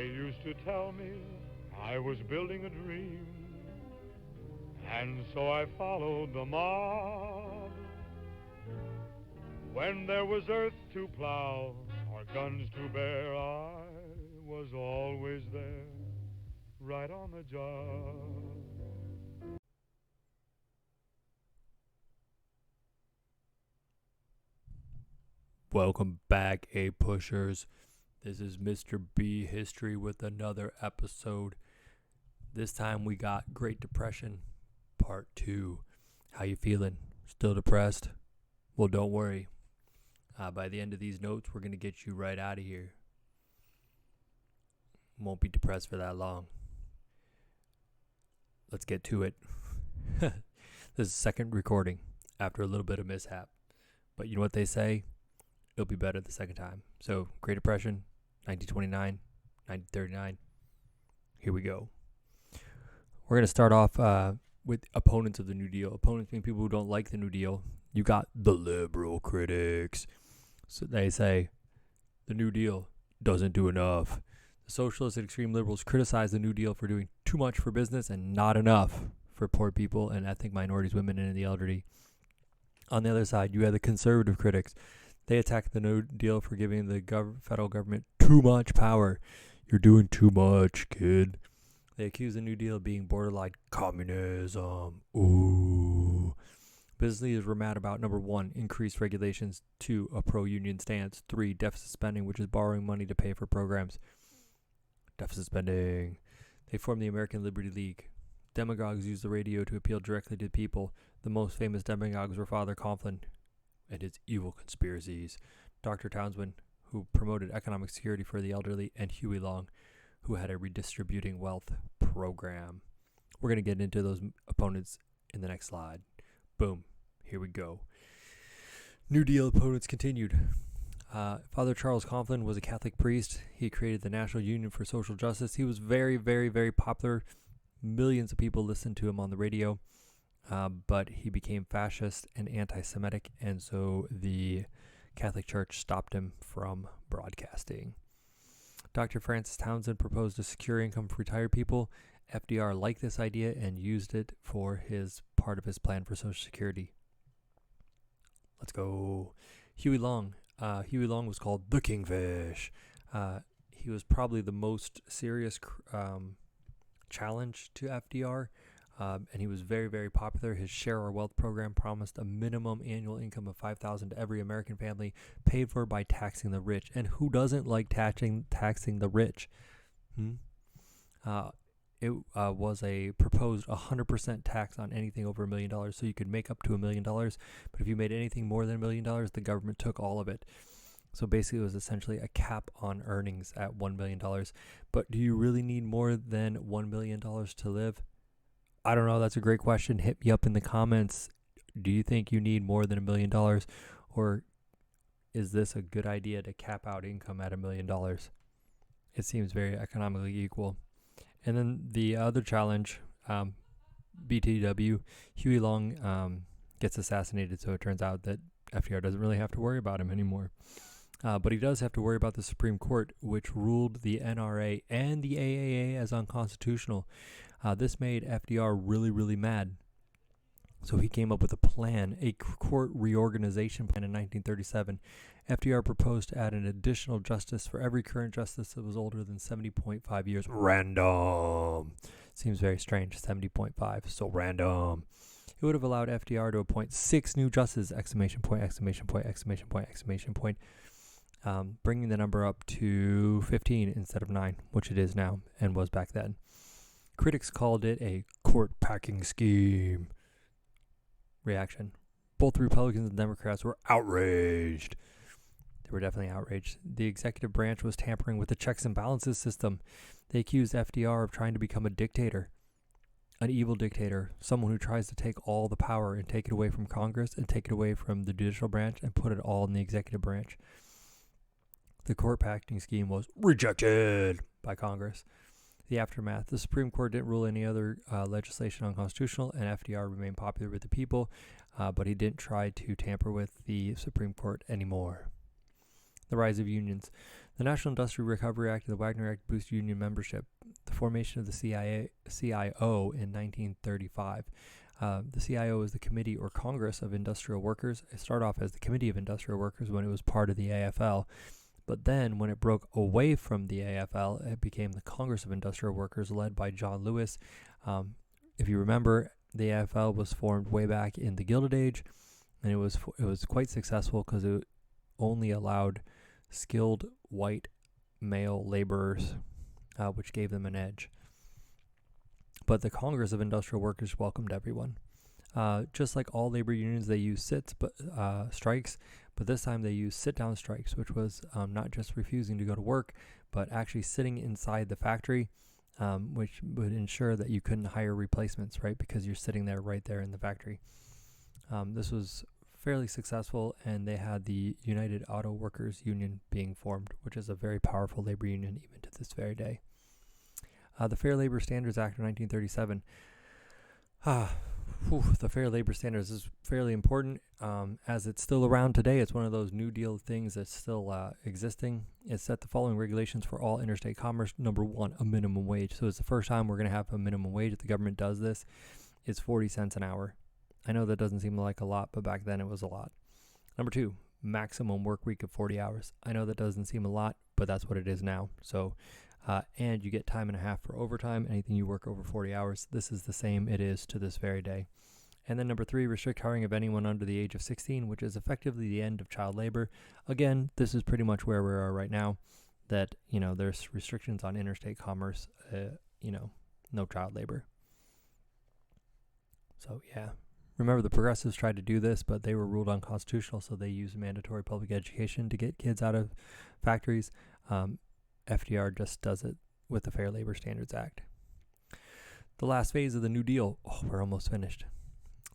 They used to tell me I was building a dream, and so I followed the mob. When there was earth to plow or guns to bear, I was always there, right on the job. Welcome back, A-Pushers. This is Mr. B History with another episode. This time we got Great Depression, Part 2. How you feeling? Still depressed? Well, don't worry. By the end of these notes, we're going to get you right out of here. Won't be depressed for that long. Let's get to it. This is the second recording after a little bit of mishap. But you know what they say? It'll be better the second time. So, Great Depression, 1929, 1939. Here we go. We're going to start off with opponents of the New Deal. Opponents mean people who don't like the New Deal. You got the liberal critics. So they say the New Deal doesn't do enough. The socialists and extreme liberals criticize the New Deal for doing too much for business and not enough for poor people and ethnic minorities, women, and the elderly. On the other side, you have the conservative critics. They attack the New Deal for giving the federal government too much power. You're doing too much, kid. They accuse the New Deal of being borderline communism. Ooh. Business leaders were mad about, number 1, increased regulations, 2, a pro-union stance, 3, deficit spending, which is borrowing money to pay for programs. Deficit spending. They formed the American Liberty League. Demagogues used the radio to appeal directly to people. The most famous demagogues were Father Coughlin and his evil conspiracies, Dr. Townsend, who promoted economic security for the elderly, and Huey Long, who had a redistributing wealth program. We're going to get into those opponents in the next slide. Boom. Here we go. New Deal opponents continued. Father Charles Coughlin was a Catholic priest. He created the National Union for Social Justice. He was very, very, very popular. Millions of people listened to him on the radio. But he became fascist and anti-Semitic, and so the Catholic Church stopped him from broadcasting. Dr. Francis Townsend proposed a secure income for retired people. FDR liked this idea and used it for his part of his plan for Social Security. Let's go. Huey Long. Huey Long was called the Kingfish. He was probably the most serious challenge to FDR. And he was very, very popular. His Share Our Wealth program promised a minimum annual income of $5,000 to every American family, paid for by taxing the rich. And who doesn't like taxing the rich? It was a proposed 100% tax on anything over $1 million, so you could make up to $1 million. But if you made anything more than $1 million, the government took all of it. So basically, it was essentially a cap on earnings at $1 million. But do you really need more than $1 million to live? I don't know. That's a great question. Hit me up in the comments. Do you think you need more than $1 million, or is this a good idea to cap out income at $1 million? It seems very economically equal. And then the other challenge, BTW, Huey Long gets assassinated, so it turns out that FDR doesn't really have to worry about him anymore. But he does have to worry about the Supreme Court, which ruled the NRA and the AAA as unconstitutional. This made FDR really, really mad. So he came up with a plan, a court reorganization plan in 1937. FDR proposed to add an additional justice for every current justice that was older than 70.5 years. Random. Seems very strange, 70.5, so random. It would have allowed FDR to appoint 6 new justices, ! Bringing the number up to 15 instead of 9, which it is now and was back then. Critics called it a court-packing scheme. Reaction. Both Republicans and Democrats were outraged. They were definitely outraged. The executive branch was tampering with the checks and balances system. They accused FDR of trying to become a dictator, an evil dictator, someone who tries to take all the power and take it away from Congress and take it away from the judicial branch and put it all in the executive branch. The court-packing scheme was rejected by Congress. The aftermath. The Supreme Court didn't rule any other legislation unconstitutional, and FDR remained popular with the people, but he didn't try to tamper with the Supreme Court anymore. The rise of unions. The National Industrial Recovery Act and the Wagner Act boost union membership. The formation of the CIO in 1935. The CIO is the Committee or Congress of Industrial Workers. It started off as the Committee of Industrial Workers when it was part of the AFL. But then when it broke away from the AFL, it became the Congress of Industrial Workers led by John Lewis. If you remember, the AFL was formed way back in the Gilded Age, and it was quite successful because it only allowed skilled white male laborers, which gave them an edge. But the Congress of Industrial Workers welcomed everyone. Just like all labor unions, they use strikes, but this time they used sit-down strikes, which was not just refusing to go to work, but actually sitting inside the factory, which would ensure that you couldn't hire replacements, right? Because you're sitting there right there in the factory. This was fairly successful, and they had the United Auto Workers Union being formed, which is a very powerful labor union even to this very day. The Fair Labor Standards Act of 1937. The Fair Labor Standards is fairly important, as it's still around today. It's one of those New Deal things that's still existing. It set the following regulations for all interstate commerce. Number one, a minimum wage. So it's the first time we're going to have a minimum wage. If the government does this, it's 40 cents an hour. I know that doesn't seem like a lot, but back then it was a lot. Number two, maximum work week of 40 hours. I know that doesn't seem a lot, but that's what it is now. So, and you get time and a half for overtime. Anything you work over 40 hours, this is the same it is to this very day. And then number three, restrict hiring of anyone under the age of 16, which is effectively the end of child labor. Again, this is pretty much where we are right now, that, there's restrictions on interstate commerce, no child labor. So, yeah. Remember, the progressives tried to do this, but they were ruled unconstitutional, so they used mandatory public education to get kids out of factories. FDR just does it with the Fair Labor Standards Act. The last phase of the New Deal. We're almost finished.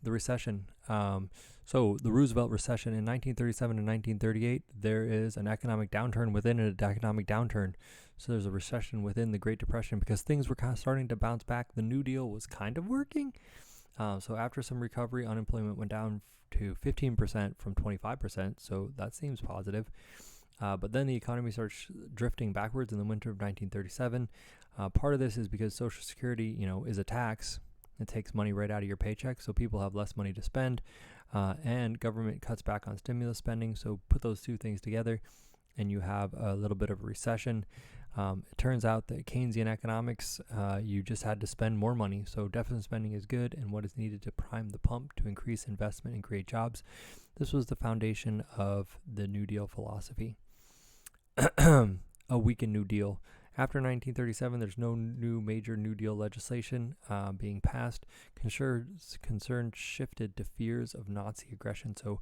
The recession. So the Roosevelt recession in 1937 and 1938, there is an economic downturn within an economic downturn. So there's a recession within the Great Depression because things were kind of starting to bounce back. The New Deal was kind of working. So after some recovery, unemployment went down to 15% from 25%. So that seems positive. But then the economy starts drifting backwards in the winter of 1937. Part of this is because Social Security, is a tax. It takes money right out of your paycheck, so people have less money to spend, and government cuts back on stimulus spending. So put those two things together, and you have a little bit of a recession. It turns out that Keynesian economics, you just had to spend more money. So deficit spending is good, and what is needed to prime the pump to increase investment and create jobs. This was the foundation of the New Deal philosophy. A weakened New Deal. After 1937, there's no new major New Deal legislation being passed. Concern shifted to fears of Nazi aggression. So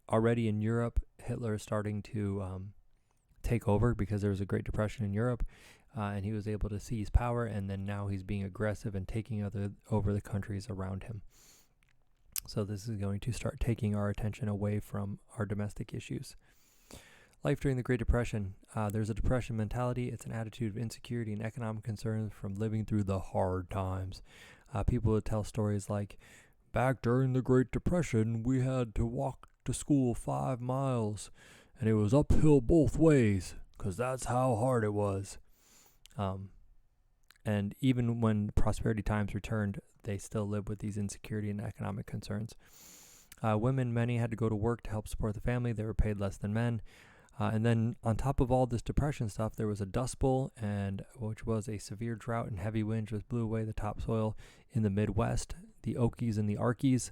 already in Europe, Hitler is starting to take over because there was a Great Depression in Europe, and he was able to seize power, and then now he's being aggressive and taking over the countries around him. So this is going to start taking our attention away from our domestic issues. Life during the Great Depression. There's a depression mentality. It's an attitude of insecurity and economic concerns from living through the hard times. People would tell stories like, back during the Great Depression, we had to walk to school 5 miles, and it was uphill both ways, because that's how hard it was. And even when prosperity times returned, they still lived with these insecurity and economic concerns. Women, many had to go to work to help support the family. They were paid less than men. And then on top of all this depression stuff, there was a dust bowl, which was a severe drought and heavy winds which blew away the topsoil in the Midwest. The Okies and the Arkies,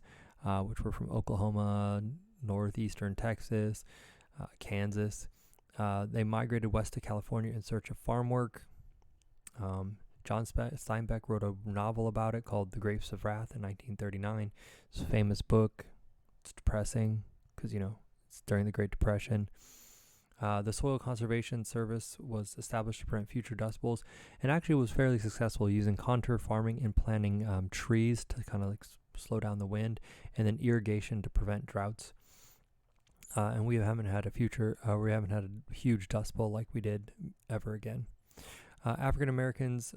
which were from Oklahoma, northeastern Texas, Kansas, they migrated west to California in search of farm work. John Steinbeck wrote a novel about it called The Grapes of Wrath in 1939. It's a famous book. It's depressing because, it's during the Great Depression. The Soil Conservation Service was established to prevent future dust bowls, and actually was fairly successful using contour farming and planting trees to kind of slow down the wind, and then irrigation to prevent droughts. And we haven't had a huge dust bowl like we did ever again. African Americans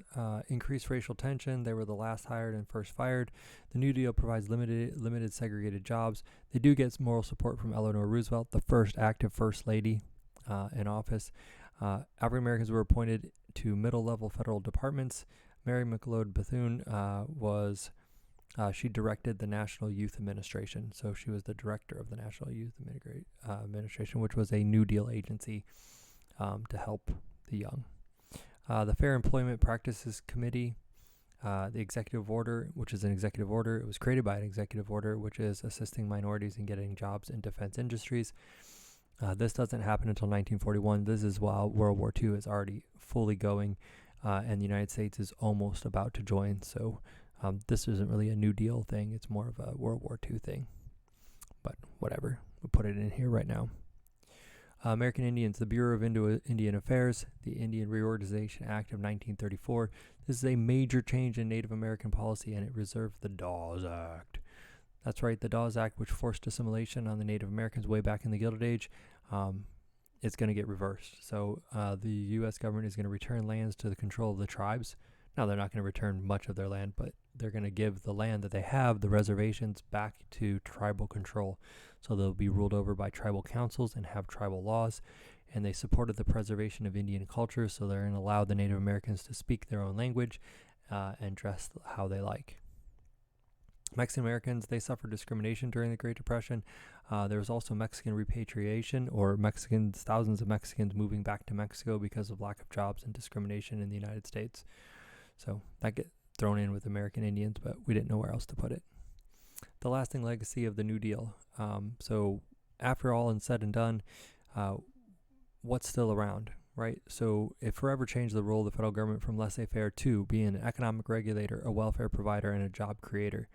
increased racial tension. They were the last hired and first fired. The New Deal provides limited segregated jobs. They do get moral support from Eleanor Roosevelt, the first active first lady. in office. African Americans were appointed to middle-level federal departments. Mary McLeod Bethune she directed the National Youth Administration. So she was the director of the National Youth Administration, which was a New Deal agency to help the young. The Fair Employment Practices Committee, the executive order, which is an executive order. It was created by an executive order, which is assisting minorities in getting jobs in defense industries. This doesn't happen until 1941. This is while World War II is already fully going, and the United States is almost about to join. So this isn't really a New Deal thing. It's more of a World War II thing. But whatever. We'll put it in here right now. American Indians, the Bureau of Indian Affairs, the Indian Reorganization Act of 1934. This is a major change in Native American policy, and it reserved the Dawes Act. That's right, the Dawes Act, which forced assimilation on the Native Americans way back in the Gilded Age, it's going to get reversed. So the U.S. government is going to return lands to the control of the tribes. Now, they're not going to return much of their land, but they're going to give the land that they have, the reservations, back to tribal control. So they'll be ruled over by tribal councils and have tribal laws. And they supported the preservation of Indian culture, so they're going to allow the Native Americans to speak their own language and dress how they like. Mexican Americans, they suffered discrimination during the Great Depression. There was also Mexican repatriation, or thousands of Mexicans moving back to Mexico because of lack of jobs and discrimination in the United States. So that get thrown in with American Indians, but we didn't know where else to put it. The lasting legacy of the New Deal. So after all is said and done, what's still around, right? So it forever changed the role of the federal government from laissez-faire to being an economic regulator, a welfare provider, and a job creator.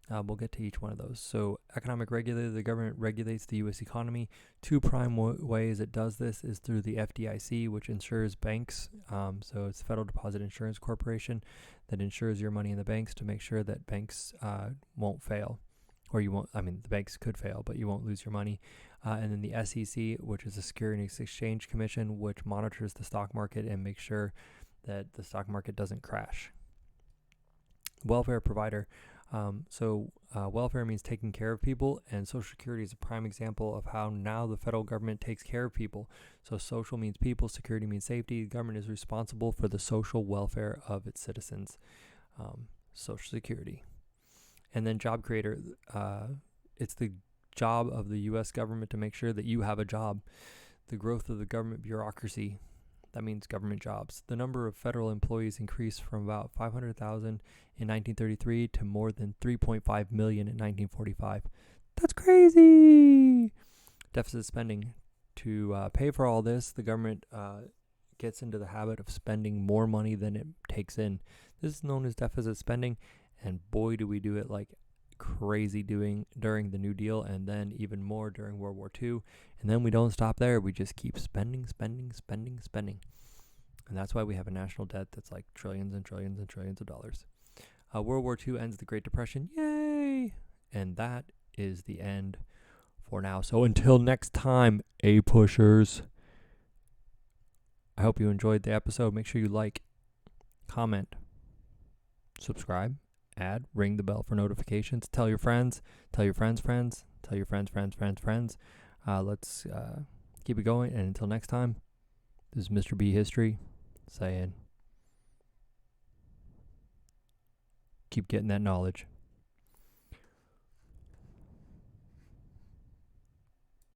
We'll get to each one of those. So economic regulator, the government regulates the U.S. economy. Two prime ways it does this is through the FDIC, which insures banks. So it's the Federal Deposit Insurance Corporation that insures your money in the banks to make sure that banks won't fail. Or you won't, the banks could fail, but you won't lose your money. And then the SEC, which is the Securities Exchange Commission, which monitors the stock market and makes sure that the stock market doesn't crash. Welfare provider. Welfare means taking care of people, and Social Security is a prime example of how now the federal government takes care of people. So social means people, security means safety. The government is responsible for the social welfare of its citizens. Social Security. And then job creator, it's the job of the U.S. government to make sure that you have a job. The growth of the government bureaucracy, that means government jobs. The number of federal employees increased from about 500,000 in 1933 to more than 3.5 million in 1945. That's crazy! Deficit spending. To pay for all this, the government gets into the habit of spending more money than it takes in. This is known as deficit spending, and boy, do we do it like crazy during the New Deal, and then even more during World War II. And then we don't stop there. We just keep spending. And that's why we have a national debt that's like trillions and trillions and trillions of dollars. World War II ends the Great Depression. Yay! And that is the end for now. So until next time, A-pushers. I hope you enjoyed the episode. Make sure you like, comment, subscribe, add, ring the bell for notifications. Tell your friends. Tell your friends' friends. Tell your friends' friends. Let's keep it going. And until next time, this is Mr. B History saying, keep getting that knowledge.